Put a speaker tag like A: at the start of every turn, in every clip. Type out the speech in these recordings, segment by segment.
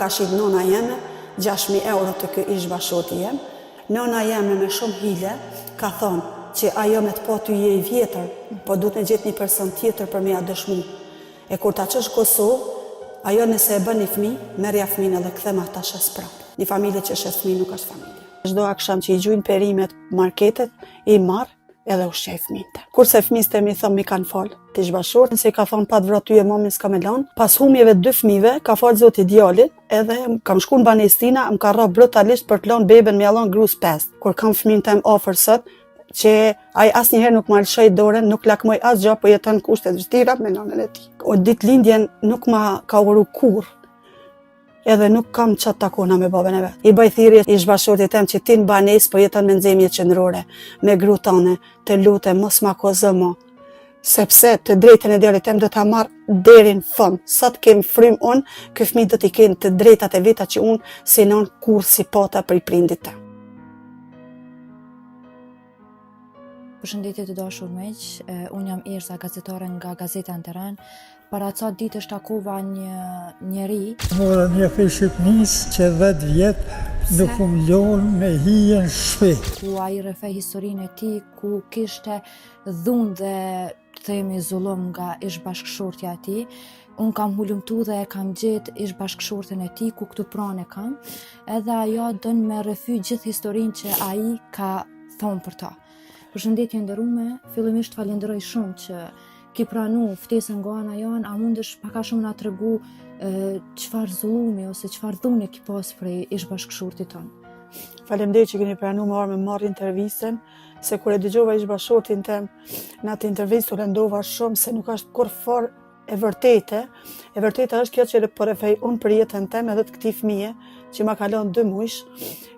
A: ka shit nona jeme 6.000 euro të ky ish bashkëshorti jem. Nona jeme me shumë hile ka thonë që ajo me të po ty je i vjetër, po duhet me gjetë një person tjetër për me ja dëshmu. E kur ta qësh Kosovë, ajo nëse e bën një fëmijë, merrja fëmijën edhe kthem ata shes prap. Një familje që shes fëmijë nuk është familje. Çdo akşam që i gjujnë perimet marketet, i marr edhe ushqej fëmijët. Kurse fëmijët mi thon mi kanë fal, ti ish bashkëshort, se i ka thon pa të vrarë ty e momin s'ka me lan. Pas humjeve të 2 fëmijëve, ka fal zoti djalin, edhe kam shku në Banestina, më ka rrah brutalisht për të lënë beben me jallon grus 5. Kur kam fëmijën tem afër sot, që ai asnjëherë nuk ma lëshoi dorën, nuk lakmoj asgjë, po jeton në kushte të vështira me nënën e tij. O ditëlindjen nuk ma ka uru kurrë. Edhe nuk kam qatë takona me babën e vet. I bëj thirrje ish bashkëshortit tem që ti në Banesë po jeton me nxemje qendrore, me gru tane, të lutem mos ma kozë më. Sepse të drejtën e djalit tem do ta marr deri në fund. Sa të kem frym unë, ky fëmijë do t'i kenë të drejtat e veta që unë si nën kurrë si pata për i prindit tem.
B: Përshëndetje të dashur miq, unë jam Erza, gazetare nga Gazeta në Teren. Para ca ditësh takova një njeri.
C: Mora një fej Shqipënisë që 10 vjetë nuk më lonë me hijen shpejt.
B: Ku ai rrefej historinë e tij, ku kishte dhunë dhe themi zullum nga ish bashkëshortja e tij. Unë kam hulumtu dhe kam gjetë ish bashkëshorten e tij, ku këtu pranë e kam. Edhe ajo don me rrefy gjithë historinë që ai ka thonë për ta. Përshëndetje nderuame, fillimisht falenderoj shumë që ki pranu ftesën nga ana jonë, a mundesh pak a shumë na tregu çfarë zullumi ose çfarë dhune ki pas prej ish bashkëshortit tonë.
A: Faleminderit që keni pranuar me marrë intervistën, se kur e dëgjova ish bashkëshortin tem në atë intervistë u lëndova shumë se nuk është kurrë e vërtete. E vërteta është kjo që po rrefej unë për jetën tem edhe të këtij fëmije që ma ka lënë 2 muaj.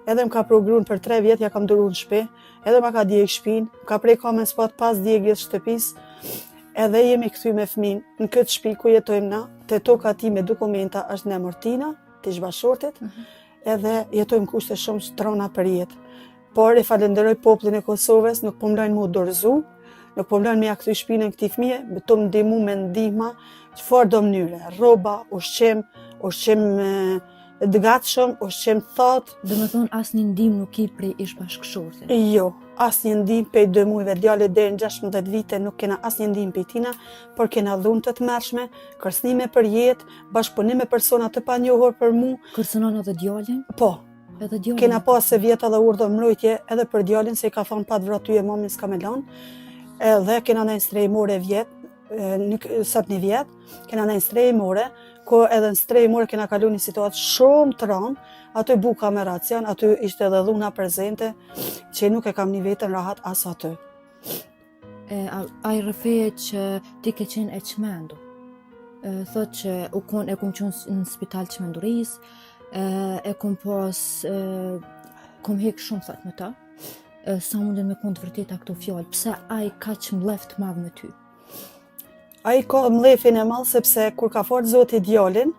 A: Edhe më ka progrun për 3 vjet, ja kam duru në shtëpi, edhe ma ka djeg shtëpinë, ka prej kamen spat pas djegjes shtëpisë, edhe jemi këthy me fëmin në këtë shtëpi ku jetojmë na, te toka ti me dokumenta është në emër Tina, të ish bashkëshortit, edhe jetojmë kushte shumë strona për jetë. Por e falenderoj popullin e Kosovës, nuk po mlojnë mu dorëzu, nuk po mlojnë me ja kthy shtëpinë këtij fëmije, beto më ndihmu me ndihma, çfarë do mënyre, rroba, ushqim të gatshëm, ushqim thot.
B: Do të thonë asnjë ndihmë nuk i prej ish bashkëshortit.
A: Jo, asnjë ndihmë prej 2 muajve djalit deri në 16 vite nuk kena asnjë ndihmë prej tina, por kena dhunë të tmerrshme, kërcënime për jetë, bashkëpunim me persona të panjohur për mu.
B: Kërcënon edhe djalin?
A: Po.
B: Edhe djalin.
A: Kena pas se vjeta dhe urdhë mbrojtje edhe për djalin, se i ka thonë pa të vrarë ty e momin s'ka me lan. Edhe kena ndonjë strejmore sot një vjet, kena ndonjë strejmore, ku edhe në strejmore kena kalu një situatë shumë të rëndë, aty buka me racion, aty ishte edhe dhuna prezente, që nuk e kam një vetën rahat as aty.
B: Ai rrefeje që ti ke qenë e çmendur. Thot që e kom qenë në spital çmendurisë, e kom pas, kom hek shumë thot me ta. Sa munden me kënd vërteta këto fjalë, pse ai kaq mleft madh me ty?
A: Ai ka mlefin e madh sepse kur ka fort zoti djalin,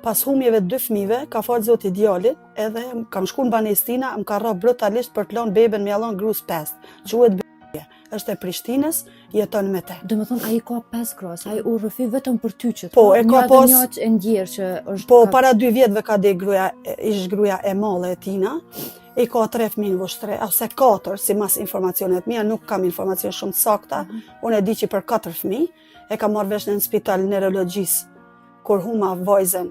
A: pas humjeve të 2 fëmijëve, ka fort zoti djalin, edhe kam shku në Banestina, më ka rrah brutalisht për të lënë beben me jallon grus 5. Quhet b***je. Është e Prishtinës, jeton me te.
B: Do të thonë ai ka 5 gras, ai u rrëfi vetëm për ty që
A: po, e ka pas
B: një e ndjerë që është.
A: Po, para 2 vjetëve ka dhe gruaja e madhe e Tina. I ka 3 fëmijë voshtre, ose 4, si mas informacionet mia, nuk kam informacion shumë sakta. Unë e di që për 4 fëmijë, e ka marrë vesh në spital neurologjisë, kur huma vajzen,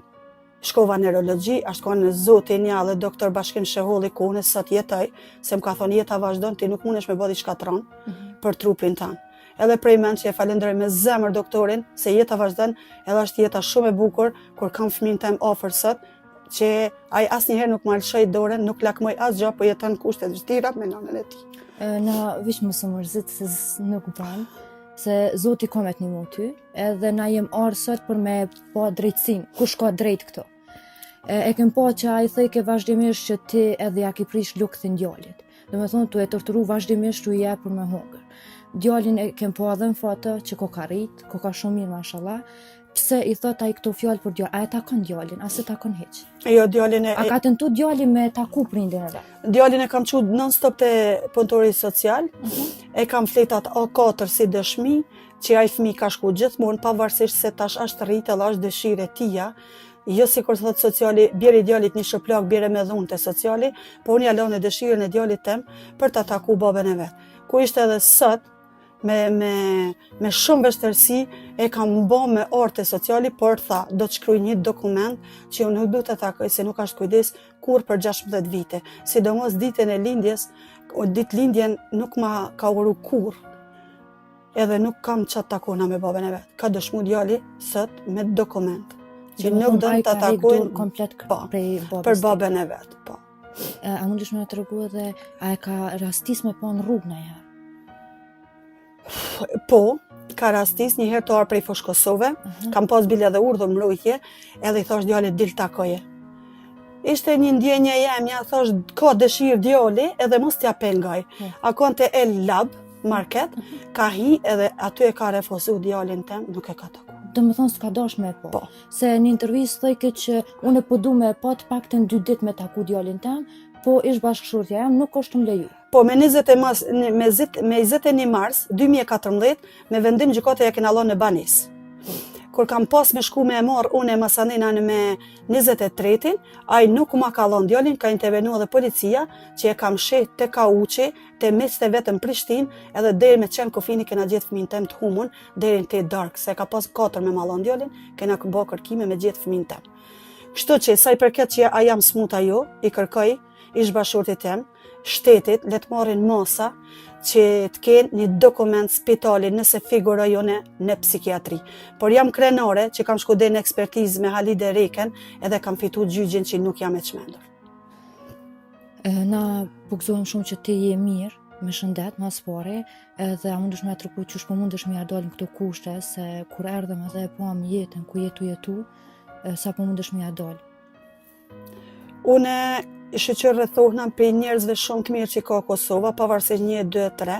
A: shkova neurologji, ashtë ka në zoti një dhe doktor Bashkim Sheholli, ku unë sot jetoj, se më ka thonë jeta vazhdon, ti nuk mundesh me bodi shkatron për trupin tanë. Edhe prej mend që e falenderoj me zemër doktorin, se jeta vazhdon, edhe është jeta shumë e bukur, kur kam fëmin tem afër sot, që ai asnjëherë nuk ma lëshoi dorën, nuk lakmoj asgjë, po jeton në kushte të vështira me nënën e tij.
B: Na vish më së mërzit se nuk ban, se Zoti ka me të një ty, edhe na jem arë sot për me pa drejtësin, kush ka drejt këto. E kem pa që ai thej ke vazhdimisht që ti edhe ja ki prish lukëthin djalit. Do me thonë, tu e torturu vazhdimisht tu i e për me hongër. Djalin e kem pa edhe në foto që ko ka rrit, ko ka shumë mirë, mashallah. Pse i thot ai këto fjalë për djalin? A e takon djalin, a se takon hiç?
A: Jo, djalin e...
B: A ka tentu djalin me taku prindin e vet?
A: Djalin e kam qut non-stop te punëtori social, e kam fletat A4 si dëshmi, që ai fëmijë ka shku gjithmonë, pavarësisht se tash është rritë edhe është dëshirë e tija, jo si kur thot sociali, bjeri djalit një shëplak, bjere me dhunë të sociali, po unë jalon e dëshirën e djalit tem për të taku babën e vetë. Ku ishte edhe sot, me shumë vështërsi e kam bë me orë të sociali, por tha, do të shkruaj një dokument që unë nuk du të takoj, se nuk ashtë kujdes kur për 16 vite. Sidomos ditën e lindjes, ditë lindjen nuk ma ka uru kur, edhe nuk kam qatë takona me babën e vetë. Ka dëshmu djali sot me dokument, që nuk do të takojnë
B: komplet
A: prej për babën e vetë. Po.
B: A mundesh me të regu edhe, a e ka rastis me po në rrugë në herë?
A: Po, ka rastis një herë të arë prej Fosh Kosove, kam pas bile dhe urdhë mbrojtje, edhe i thash djali dil takoje. Ishte një ndjenje jemja, thash ka dëshirë djali edhe mos t'ja pengaj. A konte El Lab, market, ka hi edhe aty e ka refuzu djalin tem, nuk e ka taku.
B: Do më thonë s'ka dash me po. Se një intervjistë thëjke që unë e po du me po të pak të në 2 dit me taku djalin tem, po ish bashkëshortja jam nuk është më leju.
A: Po me 21 mars 2014 me vendim gjykate ja kena lënë në banes. Kur kam pas me shku me e marë unë e Masaninën me 23-in, ai nuk ma ka lënë djalin, ka intervenu edhe policia që e kam shet te Kauçi, te mes të vetëm Prishtinë, edhe deri me qenë kufini kena gjetë fëmin tem të humun, deri në te dark, se ka pas 4 me ma lënë djalin, kena bë kërkime me gjetë fëmin tem. Kështu që sa i përket që a jam smuta jo, i kërkoj ish bashkëshortit tem, shtetit, le të marrin masa që të kenë një dokument spitali nëse figurojone në psikiatri. Por jam krenare që kam shku dhe në ekspertizë me Halide Reken edhe kam fitu gjyqin që nuk jam e çmendur.
B: Na bukëzojmë shumë që ti je mirë, me shëndet, mas pare, edhe a mundesh me treku qysh po mundesh me ja dalë në këto kushte, se kur erdhëm edhe e pam jetën ku jetu, sa po mundesh me ja dalë?
A: Une shoqër rrethohna për njerëzve shumë të mirë që ka Kosova, pavarësisht 1, 2, 3,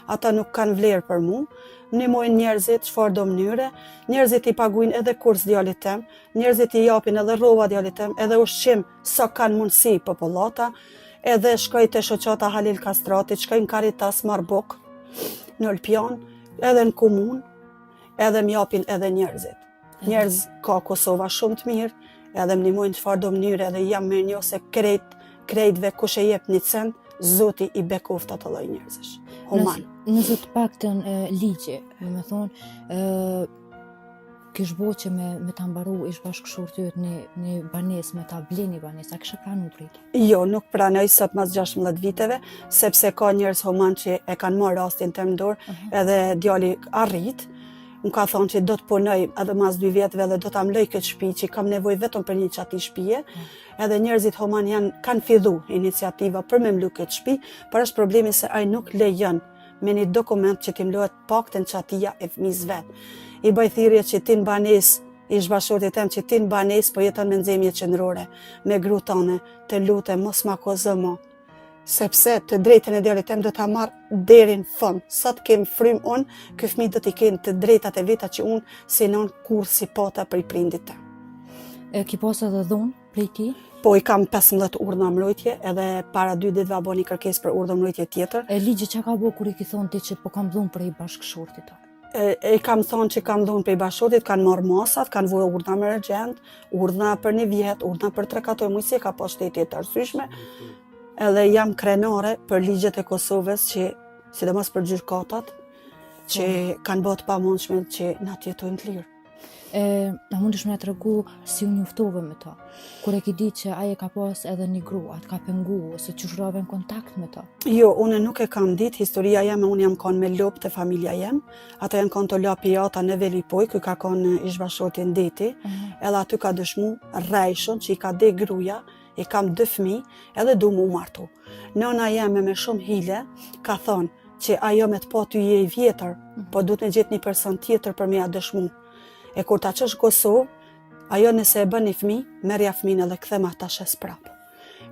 A: ata nuk kanë vlerë për mu, ndihmojnë njerëzit çfarë do mënyre, njerëzit i paguajnë edhe kurs djalit tem, njerëzit i japin edhe rrova djalit tem, edhe ushqim sa kanë mundësi popullata, edhe shkoj te shoqata Halil Kastrati, shkoj në Karitas Marbuk, në Olpian, edhe në komunë, edhe më japin edhe njerëzit. Njerëz ka Kosova shumë të mirë, edhe më ndihmojnë çfarë do mënyre, edhe jam mirënjohse krejtve kush e jep një cent, Zoti i bekoft atë lloj njerëzish. Human.
B: Nëse të paktën ligji, me thonë, kish bo që me ta mbaru ish bashkëshortyt një banesë, me ta ble një banesë, a kishe pranu prit?
A: Jo, nuk pranoj sot mas 16 viteve, sepse ka njerëz human që e kanë marrë rastin të dorë, edhe djali arrit. Më ka thonë që do të punoj edhe mas 2 vjetëve dhe do të amloj këtë shtëpi që kam nevojë vetëm për një qati shtëpie. Edhe njerëzit human kanë fillu iniciativa për me mlu këtë shtëpi, por është problemi se ai nuk lejon me një dokument që ti mlohet paktën qatia e fëmijës vet. I bëj thirrje që ti në banesë, ish bashkëshortit tem që ti në banesë po jeton me nxemje qendrore, me gru tane, të lutem mos ma kozë më. Sepse të drejtën e djalit tem do ta marr deri në fund. Sa të kem frym unë, ky fëmijë do t'i kenë të drejtat e veta që unë sinon kur si pata për i prindit tem.
B: Ki pas edhe dhunë prej ti?
A: Po i kam 15 urdhra mbrojtje, edhe para 2 ditëve bën një kërkesë për urdhër mbrojtje tjetër.
B: Ligji çka ka bë kur i ki thonë ti që po kam dhunë prej bashkëshortit?
A: I kam thonë që kam dhunë prej bashkëshortit, kanë marrë masat, kanë vënë urdhra me urgjent, urdhra për 1 vjet, urdhra për 3-4 muaj, si ka pas shteti të arsyeshme. Edhe jam krenare për ligjet e Kosovës që, sidomos për gjykatat, që kanë bërë të pamundshme që na të jetojnë të lirë.
B: Na mundesh me tregu si u njoftove me ta? Kur e ki ditë që ai e ka pas edhe një grua, atë ka pengu, ose që shrove në kontakt me ta?
A: Jo, unë nuk e kam ditë, historia jeme, unë jam kanë me lop të familja jem, ata janë kanë të lapi jata në Velipoj, kë ka kanë ish bashkëshorti në deti, edhe aty ka dëshmu rrejshon që i ka de gruja, i kam 2 fëmijë, edhe du mu martu. Nëna jeme me shumë hile, ka thonë që ajo me të pa ty je i vjetër, po du të me gjetë një person tjetër për me ja dëshmu. E kur ta qësh Kosovë, ajo nëse e bën një fëmijë, merja fëmijën edhe kthem ata shes prapë.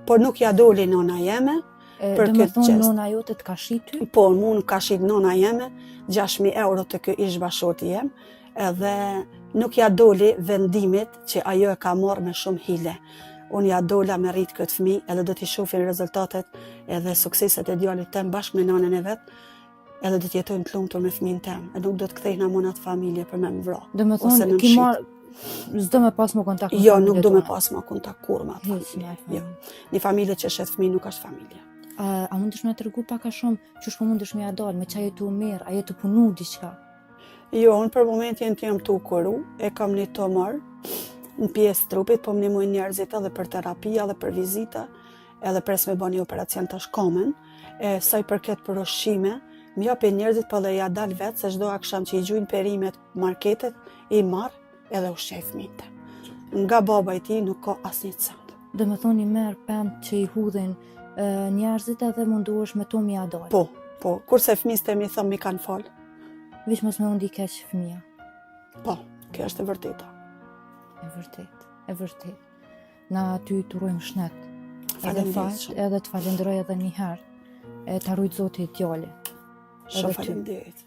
A: Por nuk ja doli nëna jeme, për këtë
B: thonë
A: gjest.
B: nona jote të ka shitë?
A: Po, mu nuk ka shit nona jeme, 6.000 euro të ky ish bashkëshorti jem, edhe nuk ja doli vendimit që ajo e ka marrë me shumë hile. Unë ja dola me rritë këtë fëmijë, edhe do t'i shohin rezultatet edhe sukseset e djalit tem bashkë me nanën e vet, edhe do t'jetojmë të lumtur me fëmijën tem, e nuk do të kthehna më në atë familje për me më vra.
B: Do me thonë, s'do me pas më kontakt me
A: Jo, nuk
B: familjen
A: do me
B: tona.
A: pas ma kontakt kur me atë
B: Hiç,
A: familje.
B: me
A: Jo. Një familje që shet fëmijë nuk është familje.
B: A mundesh me tregu pak a shumë qysh po mundesh me ja dal, me çaj tu mirë, a jetë punu diçka?
A: Jo, unë për momentin të jam tu kuru, e kam një tumor në pjesë trupit, po më ndihmojnë njerëzit edhe për terapi, edhe për vizita, edhe pres me bën një operacion të shkomen. Sa i përket për ushqime, më japin njerëzit po dhe ja dal vetë se çdo akşam që i gjujnë perimet marketet, i marr edhe ushqej fëmijët. Nga baba i tij nuk ka asnjë cent.
B: Dhe me thoni merë pemë që i hudhin njerëzit edhe munduesh me to mi ja dal.
A: Po, kurse fëmijës të mi thëmë mi kanë falë.
B: Veç mos me undi keq fëmija.
A: Po, kjo është e vërteta.
B: E vërtet. Na ty të urojmë shnet. Edhe
A: Faleminderit
B: fat,
A: shumë.
B: edhe të falenderoj edhe një herë. E të arrujt Zoti djali.
A: Shumë faleminderit.